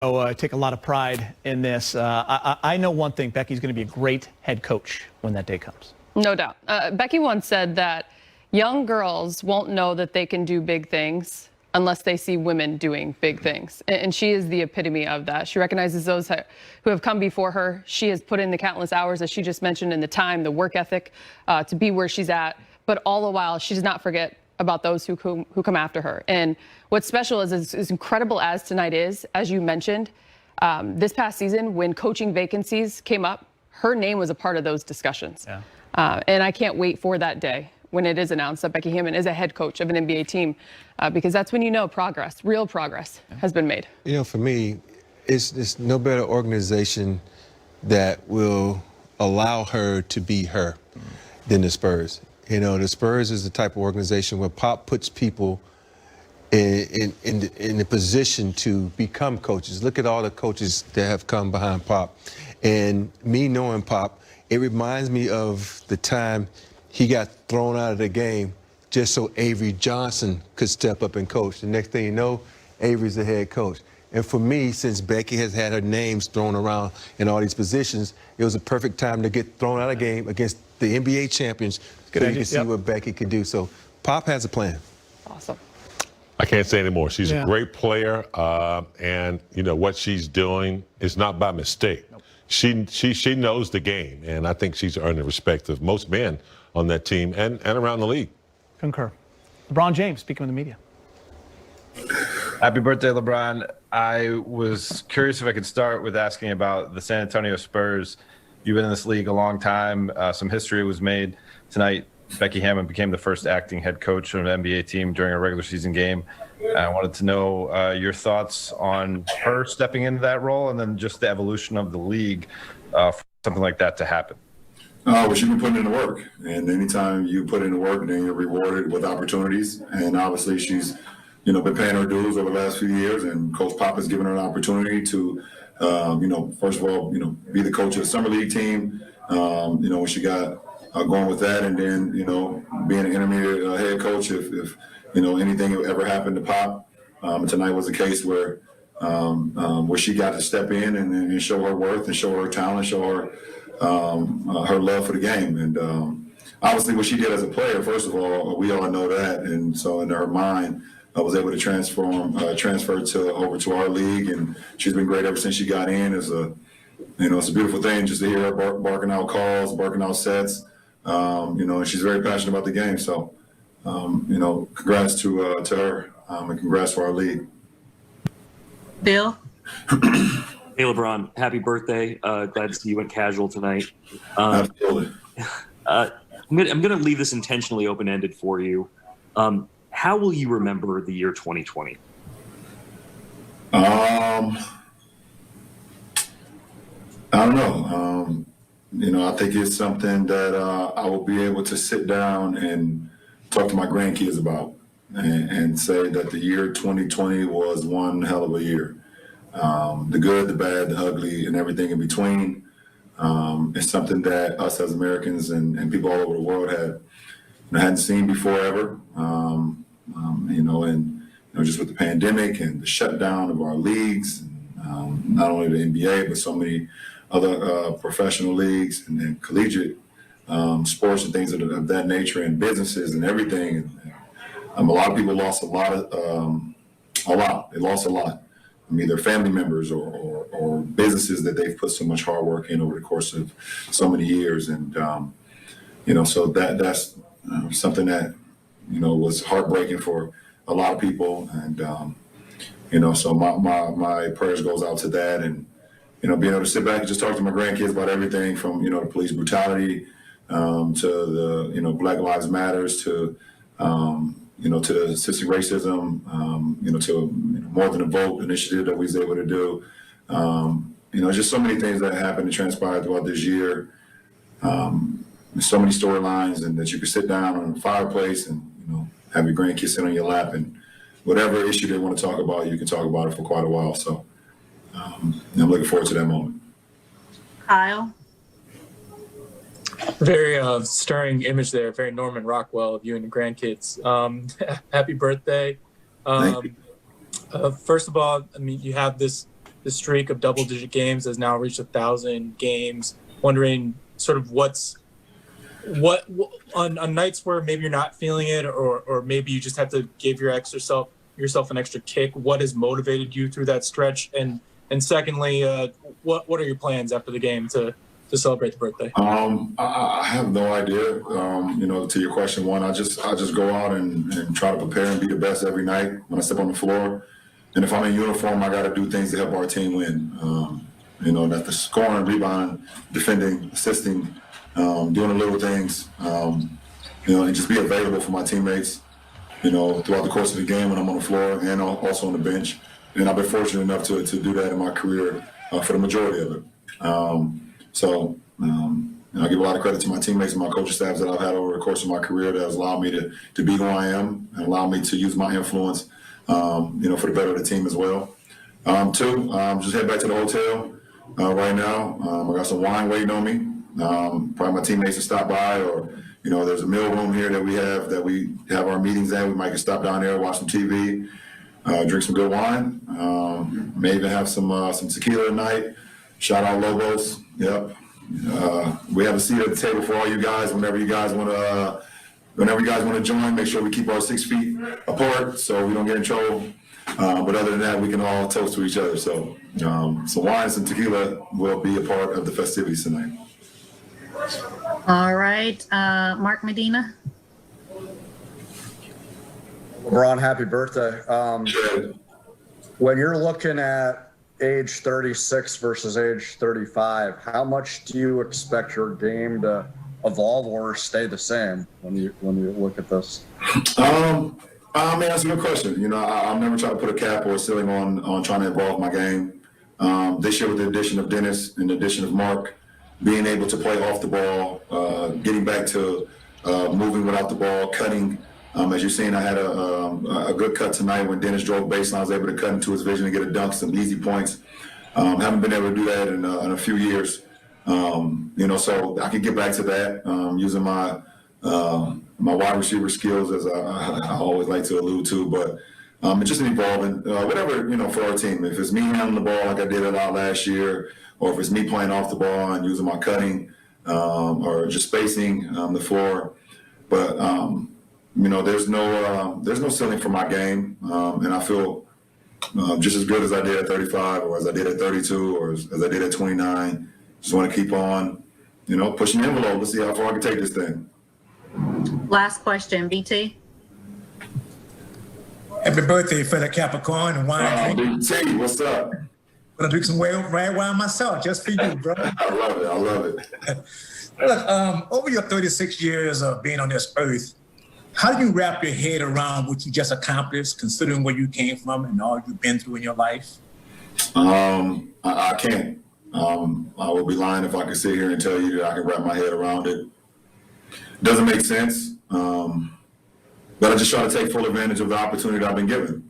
Take a lot of pride in this. I know one thing, Becky's going to be a great head coach when that day comes. No doubt. Becky once said that young girls won't know that they can do big things unless they see women doing big things. And she is the epitome of that. She recognizes those who have come before her. She has put in the countless hours, as she just mentioned, in the time, the work ethic to be where she's at. But all the while, she does not forget about those who come after her. And what's special is, as incredible as tonight is, as you mentioned, this past season, when coaching vacancies came up, her name was a part of those discussions. Yeah. And I can't wait for that day when it is announced that Becky Hammon is a head coach of an NBA team, because that's when you know progress, real progress, has been made. You know, for me, it's no better organization that will allow her to be her than the Spurs. You know, the Spurs is the type of organization where Pop puts people in the position to become coaches. Look at all the coaches that have come behind Pop. And me knowing Pop, it reminds me of the time he got thrown out of the game just so Avery Johnson could step up and coach. The next thing you know, Avery's the head coach. And for me, since Becky has had her names thrown around in all these positions, it was a perfect time to get thrown out of the game against the NBA champions. So you can see what Becky can do. So Pop has a plan. Awesome. I can't say anymore. She's a great player, and you know what she's doing is not by mistake. Nope. She knows the game, and I think she's earned the respect of most men on that team and around the league. Concur. LeBron James speaking with the media. Happy birthday, LeBron. I was curious if I could start with asking about the San Antonio Spurs. You've been in this league a long time. Some history was made tonight. Becky Hammon became the first acting head coach of an NBA team during a regular season game. I wanted to know your thoughts on her stepping into that role and then just the evolution of the league for something like that to happen. Well, she's been putting in the work, and anytime you put in the work, then you're rewarded with opportunities. And obviously, she's, been paying her dues over the last few years, and Coach Pop has given her an opportunity to, first of all, be the coach of the summer league team. When she got going with that, and then being an intermediate head coach if anything ever happened to Pop. Tonight was a case where she got to step in and show her worth and show her talent, show her her love for the game. And obviously what she did as a player, first of all, we all know that. And so in her mind, I was able to transfer over to our league, and she's been great ever since she got in. It's a beautiful thing just to hear her barking out calls, barking out sets. And she's very passionate about the game. So, congrats to her, and congrats to our league. Bill? Hey, LeBron, happy birthday. Glad to see you went casual tonight. Absolutely. I'm going to leave this intentionally open-ended for you. How will you remember the year 2020? I don't know. I think it's something that I will be able to sit down and talk to my grandkids about and say that the year 2020 was one hell of a year. The good, the bad, the ugly, and everything in between. It's something that us as Americans and people all over the world hadn't seen before ever. Just with the pandemic and the shutdown of our leagues, not only the NBA, but so many other professional leagues and collegiate sports and things of that nature, and businesses and everything. A lot of people lost a lot. They lost a lot. Either family members or businesses that they've put so much hard work in over the course of so many years. And, so that's something that, was heartbreaking for a lot of people. And, so my prayers goes out to that. And, being able to sit back and just talk to my grandkids about everything from, the police brutality to the, Black Lives Matters to the systemic racism, to more than a vote initiative that we was able to do. Just so many things that happened and transpired throughout this year. So many storylines, and that you could sit down on a fireplace and, have your grandkids sit on your lap, and whatever issue they want to talk about, you can talk about it for quite a while. So I'm looking forward to that moment. Kyle? Very stirring image there, very Norman Rockwell of you and your grandkids. Happy birthday. First of all, you have this the streak of double-digit games has now reached 1,000 games. Wondering sort of what on nights where maybe you're not feeling it, or maybe you just have to give yourself an extra kick. What has motivated you through that stretch? And secondly, what are your plans after the game to celebrate the birthday? I have no idea. To your question, one, I just go out and try to prepare and be the best every night when I step on the floor. And if I'm in uniform, I got to do things to help our team win. That the scoring, rebounding, defending, assisting, doing the little things, and just be available for my teammates, throughout the course of the game when I'm on the floor and also on the bench. And I've been fortunate enough to do that in my career for the majority of it. I give a lot of credit to my teammates and my coaching staffs that I've had over the course of my career that has allowed me to be who I am and allow me to use my influence, for the better of the team as well. Two, just head back to the hotel right now. I got some wine waiting on me. Probably my teammates will stop by, or there's a meal room here that we have our meetings at. We might just stop down there, watch some TV, drink some good wine. May even have some tequila tonight. Shout out Lobos. Yep. We have a seat at the table for all you guys. Whenever you guys want to join, make sure we keep our 6 feet apart so we don't get in trouble. But other than that, we can all toast to each other. So wine and some tequila will be a part of the festivities tonight. All right. Mark Medina. LeBron, happy birthday. When you're looking at age 36 versus age 35, how much do you expect your game to evolve or stay the same when you look at this? That's a good question. I'll never try to put a cap or a ceiling on trying to evolve my game. This year with the addition of Dennis and the addition of Mark, being able to play off the ball, getting back to moving without the ball, cutting. As you've seen, I had a good cut tonight when Dennis drove baseline. I was able to cut into his vision and get a dunk, some easy points. Haven't been able to do that in a few years. So I can get back to that using my wide receiver skills, as I always like to allude to. But it's just evolving, whatever, for our team. If it's me handling the ball like I did a lot last year, or if it's me playing off the ball and using my cutting or just spacing the floor. But there's no ceiling for my game, and I feel just as good as I did at 35, or as I did at 32, or as I did at 29. Just want to keep on, pushing the envelope. Let's see how far I can take this thing. Last question, BT. Happy birthday, fellow Capricorn and wine drink. BT, what's up? Gonna drink some red wine myself, just for you, bro. I love it. Look, over your 36 years of being on this earth, how do you wrap your head around what you just accomplished, considering where you came from and all you've been through in your life? I can't. I would be lying if I could sit here and tell you that I can wrap my head around it. Doesn't make sense. But I just try to take full advantage of the opportunity that I've been given.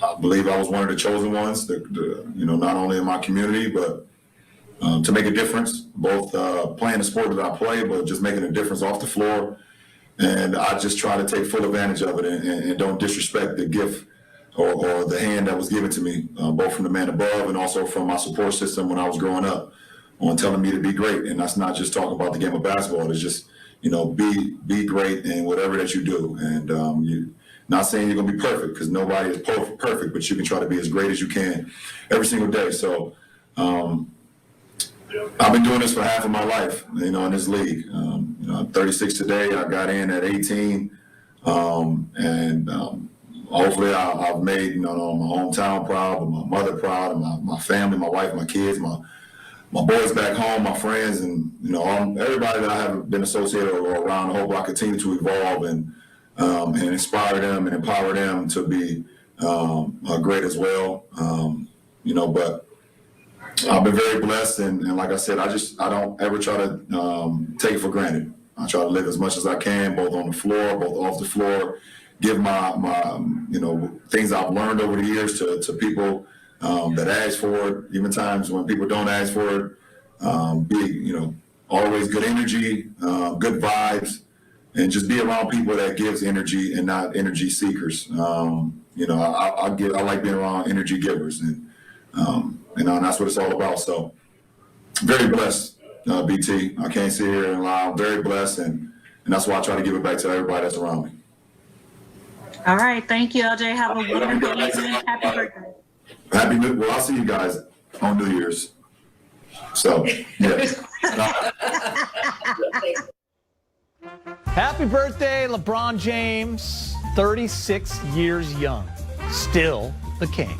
I believe I was one of the chosen ones, not only in my community, but to make a difference, both playing the sport that I play, but just making a difference off the floor. And I just try to take full advantage of it and don't disrespect the gift or the hand that was given to me, both from the man above and also from my support system when I was growing up, on telling me to be great. And that's not just talking about the game of basketball. It's just, be great in whatever that you do. And you're not saying you're going to be perfect, because nobody is perfect, but you can try to be as great as you can every single day. So I've been doing this for half of my life, in this league. I'm 36 today. I got in at 18. Hopefully I've made, my hometown proud, my mother proud, and my family, my wife, my kids, my boys back home, my friends, and everybody that I have been associated or around. I hope I continue to evolve and inspire them and empower them to be great as well. But I've been very blessed, and like I said, I don't ever try to take it for granted. I try to live as much as I can, both on the floor, both off the floor. Give my things I've learned over the years to people that ask for it, even times when people don't ask for it. Be always good energy, good vibes, and just be around people that gives energy and not energy seekers. You know, I like being around energy givers, and that's what it's all about. So, very blessed, BT. I can't sit here and lie. I'm very blessed, and that's why I try to give it back to everybody that's around me. All right. Thank you, LJ. Have a wonderful evening. Happy birthday. Well, I'll see you guys on New Year's. So, yeah. Happy birthday, LeBron James, 36 years young, still the king.